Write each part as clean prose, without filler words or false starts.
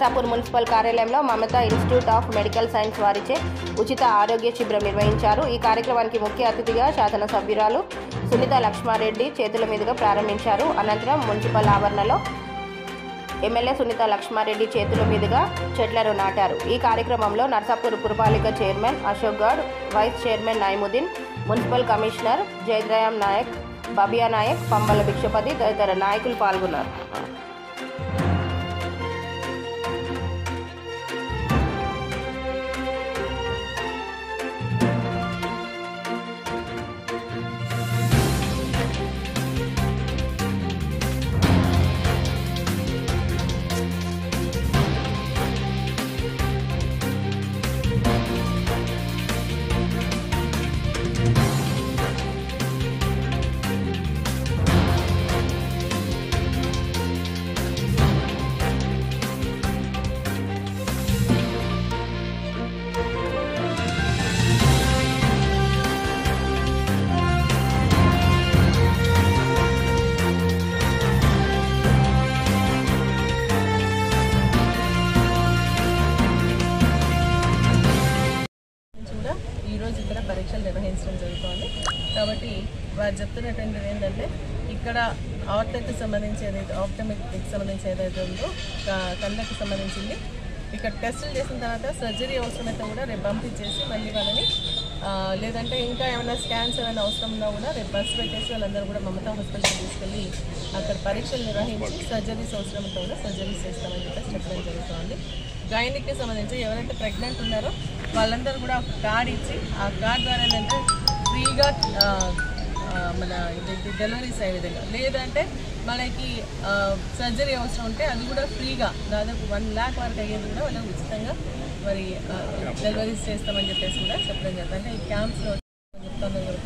Narsapur municipal కార్యాలయంలో Mamata institute of medical science వారిచే ఉచిత ఆరోగ్య శిబిరం నిర్వహించారు. ఈ కార్యక్రమానికి ముఖ్య అతిథిగా శాసనసభ్యురాలు సునీత లక్ష్మారెడ్డి చేతుల మీదుగా ప్రారంభించారు. అనంతరం మున్సిపల్ ఆవరణలో ఎమ్మెల్యే సునీత లక్ష్మారెడ్డి చేతుల మీదుగా చెట్లను నాటారు. ఈ కార్యక్రమంలో నర్సాపూర్ పురపాలిక chairman Ashok Goud, vice chairman Naimuddin, municipal commissioner Jayadrayam Naik, Babiya Naik, Pambala Bhikshapati తదితర నాయకులు పాల్గొన్నారు. ఈరోజు ఇక్కడ పరీక్షలు నిర్వహించడం జరుగుతుంది. కాబట్టి వారు చెప్తున్నటువంటిది ఏంటంటే ఇక్కడ ఆర్థోకి సంబంధించి ఏదైతే ఆప్టమిక్కి సంబంధించి ఏదైతే ఉందో కళ్ళకి సంబంధించింది ఇక్కడ టెస్టులు చేసిన తర్వాత సర్జరీ అవసరమైతే కూడా రేపు పంపించేసి మళ్ళీ వాళ్ళని లేదంటే ఇంకా ఏమైనా స్కాన్స్ ఏమైనా అవసరం ఉన్నా కూడా రేపు బస్సు పెట్టేసి వాళ్ళందరూ కూడా మమతా హాస్పిటల్కి తీసుకెళ్ళి అక్కడ పరీక్షలు నిర్వహించి సర్జరీస్ అవసరమైతే కూడా సర్జరీస్ చేస్తామని చెప్పేసి చెప్పడం జరుగుతుంది. గైనిక్కి సంబంధించి ఎవరైతే ప్రెగ్నెంట్ ఉన్నారో వాళ్ళందరూ కూడా ఒక కార్డ్ ఇచ్చి ఆ కార్డ్ ద్వారా ఏంటంటే ఫ్రీగా మన డెలివరీస్ అయ్యే విధంగా, లేదంటే మనకి సర్జరీ అవసరం ఉంటే అది కూడా ఫ్రీగా దాదాపు 1 lakh వరకు అయ్యేది కూడా వాళ్ళకి ఉచితంగా మరి డెలివరీస్ చేస్తామని చెప్పేసి కూడా చెప్పడం జరుగుతుంది. అంటే ఈ క్యాంప్స్లో చెప్తున్నారు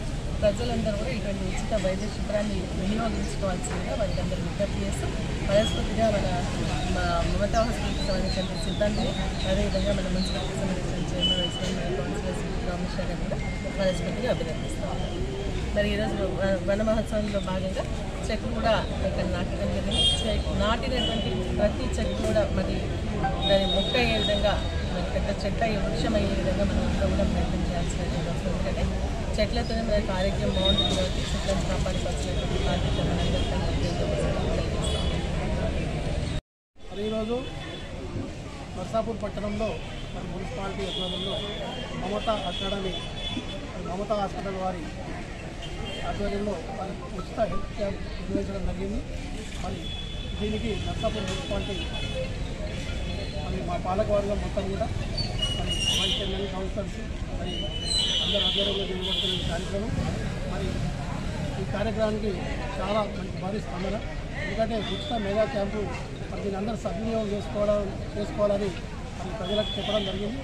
ప్రజలందరూ కూడా ఇటువంటి ఉచిత వైద్య శిబిరాన్ని వినియోగించుకోవాల్సిందిగా వారికి అందరూ విజ్ఞప్తి చేస్తూ మనస్ఫూర్తిగా మన మమతా హాస్పిటల్కి సంబంధించిన సిబ్బందిని, అదేవిధంగా మన మున్సిపాలిటీకి సంబంధించిన chairman, vice chairman, councillors, commissioner కూడా మనస్ఫూర్తిగా అభినందిస్తాం. మరి ఈరోజు వన మహోత్సవంలో భాగంగా చెట్లు కూడా ఇక్కడ నాటడం జరిగింది. నాటినటువంటి ప్రతి చెట్టు కూడా మరి దాని మొక్క అయ్యే విధంగా మరి పెద్ద చెట్టు అయ్యే వృక్షం అయ్యే విధంగా మనం అందరూ కూడా ప్రయత్నం చేయాల్సినటువంటి అవసరం. ఎందుకంటే చెట్లతోనే మనకు ఆరోగ్యం బాగుంటుంది కాబట్టి చెట్లను కాపాడుకోవాల్సినటువంటి బాధ్యత మరి ఈరోజు నర్సాపూర్ పట్టణంలో మన మున్సిపాలిటీ ఆధ్వర్యంలో మమతా అకాడమీ, మమతా హాస్పిటల్ వారి ఆధ్వర్యంలో వారి ఉచిత హెల్త్ క్యాంప్ నిర్వహించడం జరిగింది. మరి దీనికి నర్సాపూర్ మున్సిపాలిటీ మరి మా పాలకవర్గం మొత్తం కూడా మరి వైస్ చైర్మన్, కౌన్సిలర్స్ మరి అందరూ ఆధ్వర్యంలో నిర్వహిస్తున్న కార్యక్రమం. మరి ఈ కార్యక్రమానికి చాలా మంచి భారీ స్పందన. ఎందుకంటే ఉచిత మెగా క్యాంపు మరి దీన్ని అందరూ సద్వినియోగం చేసుకోవాలని మరి ప్రజలకు చెప్పడం జరిగింది.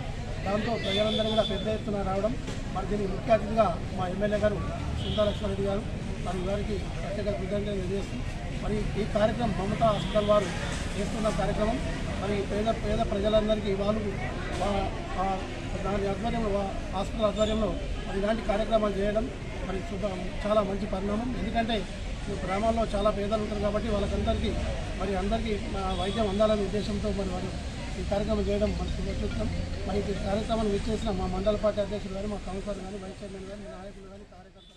దాంతో ప్రజలందరూ కూడా పెద్ద ఎత్తున రావడం, మరి దీనికి ముఖ్య అతిథిగా మా ఎమ్మెల్యే గారు సునీత లక్ష్మారెడ్డి గారు మరి వారికి ప్రత్యేక కృతజ్ఞతలు తెలియజేస్తూ మరి ఈ కార్యక్రమం మమతా హాస్పిటల్ వారు చేస్తున్న కార్యక్రమం మరి పేద ప్రజలందరికీ వాళ్ళు దాని ఆధ్వర్యంలో హాస్పిటల్ ఆధ్వర్యంలో మరి ఇలాంటి కార్యక్రమాలు చేయడం మరి చాలా మంచి పరిణామం. ఎందుకంటే గ్రామాల్లో చాలా పేదలు ఉంటారు కాబట్టి వాళ్ళకందరికీ మరి అందరికీ వైద్యం అందాలనే ఉద్దేశంతో మరి వారు ఈ కార్యక్రమం చేయడం మన శుభసూత్రం. మరి ఈ కార్యక్రమాన్ని విచ్చేసిన మా మండల పార్టీ అధ్యక్షులు కానీ, మా కౌన్సిలర్ కానీ, వైస్ చైర్మన్ కానీ, నాయకులు కానీ, కార్యకర్తలు